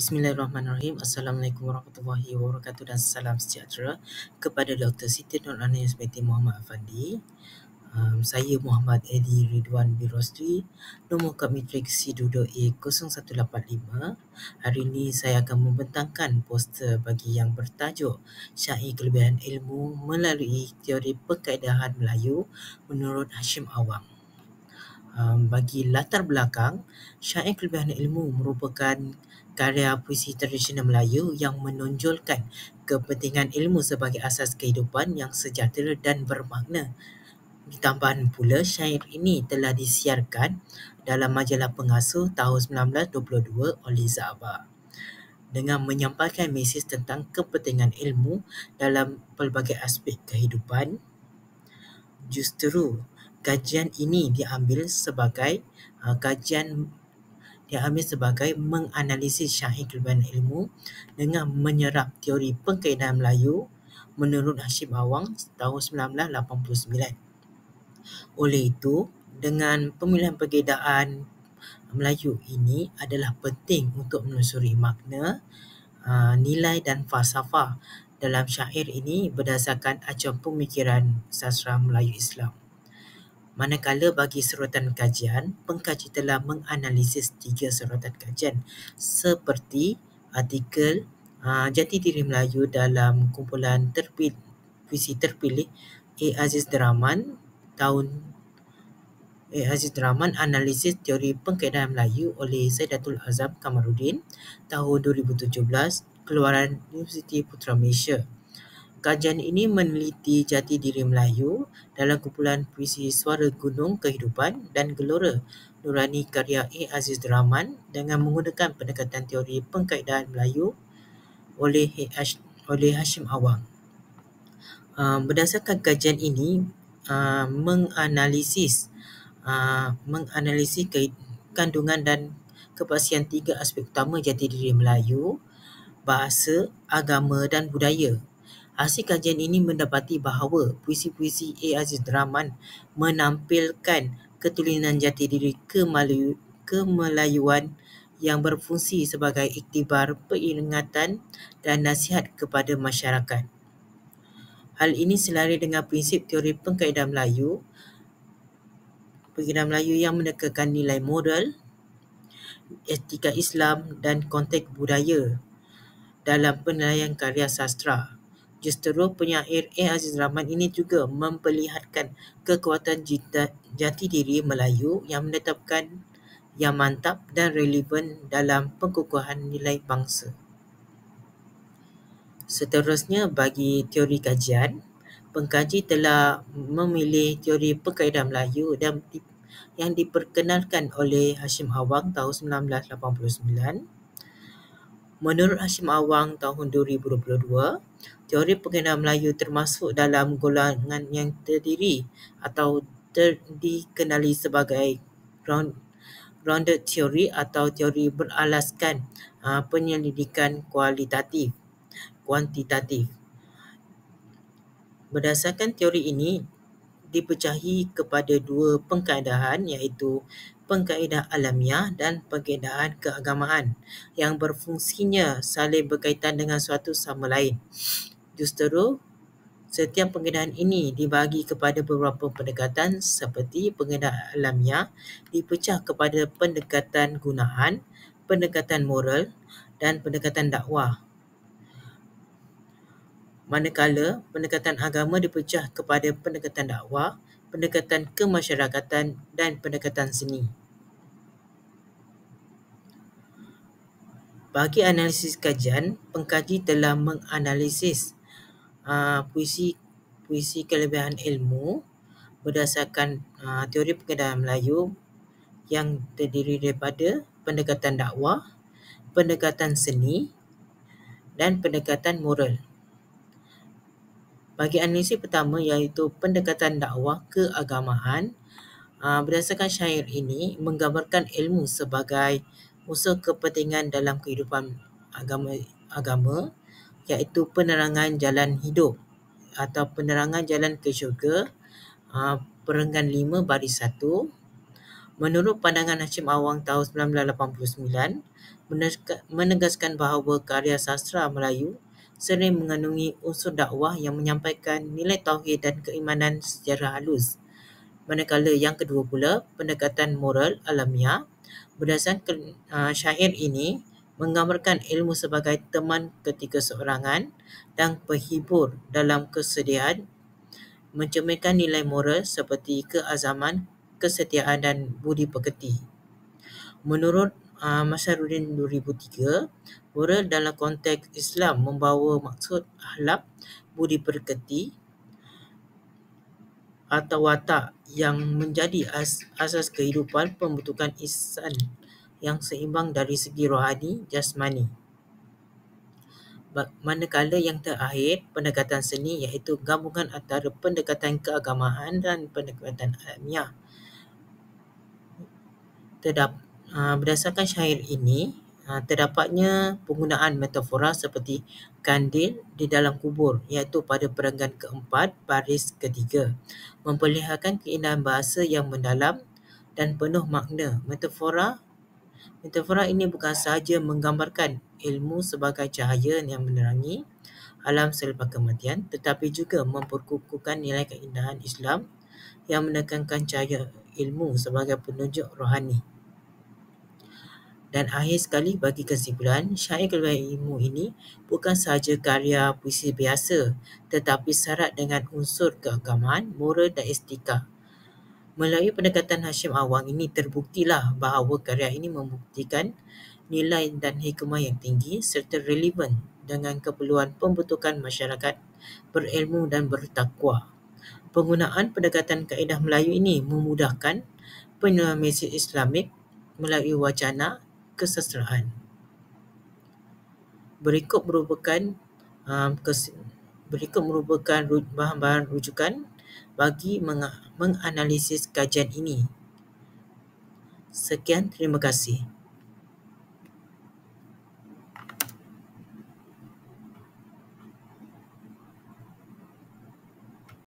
Bismillahirrahmanirrahim. Assalamualaikum warahmatullahi wabarakatuh dan salam sejahtera kepada Dr. Siti Nur Anis binti Muhammad Afandi. Saya Muhammad Edi Ridwan Birosri, nombor kad matrik C22A0185. Hari ini saya akan membentangkan poster bagi yang bertajuk Syair Kelebihan Ilmu melalui Teori Pengkaedahan Melayu menurut Hashim Awang. Bagi latar belakang, Syair Kelebihan Ilmu merupakan karya puisi tradisional Melayu yang menonjolkan kepentingan ilmu sebagai asas kehidupan yang sejahtera dan bermakna. Ditambahan pula, syair ini telah disiarkan dalam majalah Pengasuh tahun 1922 oleh Zaba dengan menyampaikan mesej tentang kepentingan ilmu dalam pelbagai aspek kehidupan. Justru kajian ini diambil sebagai menganalisis syair kelebihan ilmu dengan menyerap teori pengkaedahan Melayu menurut Hashim Awang tahun 1989. Oleh itu, dengan pemilihan pengkaedahan Melayu ini adalah penting untuk menelusuri makna, nilai dan falsafah dalam syair ini berdasarkan acuan pemikiran sastra Melayu Islam. Manakala bagi serotan kajian, pengkaji telah menganalisis 3 serotan kajian seperti artikel Jati Diri Melayu dalam kumpulan puisi terpilih Aziz Deraman Analisis Teori Pengkaedahan Melayu oleh Saidatul Azam Kamaruddin tahun 2017, keluaran Universiti Putra Malaysia. Kajian ini meneliti jati diri Melayu dalam kumpulan puisi Suara Gunung Kehidupan dan Gelora Nurani karya Aziz Deraman dengan menggunakan pendekatan teori pengkaedahan Melayu oleh Hashim Awang. Berdasarkan kajian ini, menganalisis kandungan dan kepastian 3 aspek utama jati diri Melayu, bahasa, agama dan budaya. Hasil kajian ini mendapati bahawa puisi-puisi Aziz Deraman menampilkan ketulinan jati diri kemelayuan yang berfungsi sebagai iktibar, peringatan dan nasihat kepada masyarakat. Hal ini selari dengan prinsip teori pengkaedahan Melayu yang menekankan nilai moral, etika Islam dan konteks budaya dalam penilaian karya sastra. Justru penyair Aziz Deraman ini juga memperlihatkan kekuatan jati diri Melayu yang menetapkan yang mantap dan relevan dalam pengukuhan nilai bangsa. Seterusnya, bagi teori kajian, pengkaji telah memilih teori pengkaedahan Melayu yang diperkenalkan oleh Hashim Awang tahun 1989. Menurut Hashim Awang tahun 2022, teori pengkaedahan Melayu termasuk dalam golongan yang terdiri atau dikenali sebagai grounded theory atau teori beralaskan penyelidikan kuantitatif. Berdasarkan teori ini dipecahi kepada 2 pengkaedahan, iaitu pengkaedahan alamiah dan pengkaedahan keagamaan yang berfungsinya saling berkaitan dengan suatu sama lain. Justru setiap pengkaedahan ini dibagi kepada beberapa pendekatan seperti pengkaedahan alamiah dipecah kepada pendekatan gunaan, pendekatan moral dan pendekatan dakwah. Manakala pendekatan agama dipecah kepada pendekatan dakwah, pendekatan kemasyarakatan dan pendekatan seni. Bagi analisis kajian, pengkaji telah menganalisis puisi kelebihan ilmu berdasarkan teori pengkaedahan Melayu yang terdiri daripada pendekatan dakwah, pendekatan seni dan pendekatan moral. Bagi analisis pertama, iaitu pendekatan dakwah keagamaan, berdasarkan syair ini menggambarkan ilmu sebagai unsur kepentingan dalam kehidupan agama, iaitu penerangan jalan hidup atau penerangan jalan ke syurga, Perenggan 5 baris 1, Menurut pandangan Hashim Awang tahun 1989, menegaskan bahawa karya sastra Melayu sering mengandungi unsur dakwah yang menyampaikan nilai tauhid dan keimanan secara halus. Manakala yang kedua pula, pendekatan moral alamiah berdasarkan syair ini menggambarkan ilmu sebagai teman ketika seorangan dan penghibur dalam kesedihan, mencerminkan nilai moral seperti keazaman, kesetiaan dan budi pekerti. Menurut Masaruddin 2003, moral dalam konteks Islam membawa maksud akhlak, budi pekerti atau watak yang menjadi asas kehidupan pembentukan insan yang seimbang dari segi rohani, jasmani. Manakala yang terakhir, pendekatan seni iaitu gabungan antara pendekatan keagamaan dan pendekatan alamiah. Berdasarkan syair ini, terdapatnya penggunaan metafora seperti kandil di dalam kubur iaitu pada perenggan keempat baris ketiga, memperlihatkan keindahan bahasa yang mendalam dan penuh makna. Metafora ini bukan sahaja menggambarkan ilmu sebagai cahaya yang menerangi alam selepas kematian, tetapi juga memperkukuhkan nilai keindahan Islam yang menekankan cahaya ilmu sebagai penunjuk rohani. Dan akhir sekali, bagi kesimpulan, syair kelebihan ilmu ini bukan sahaja karya puisi biasa, tetapi syarat dengan unsur keagamaan, moral dan estetika. Melalui pendekatan Hashim Awang ini terbuktilah bahawa karya ini membuktikan nilai dan hikmah yang tinggi serta relevan dengan keperluan pembentukan masyarakat berilmu dan bertakwa. Penggunaan pendekatan kaedah Melayu ini memudahkan penyampaian mesej Islamik melalui wacana kesastraan. Berikut merupakan bahan-bahan rujukan bagi menganalisis kajian ini. Sekian, terima kasih.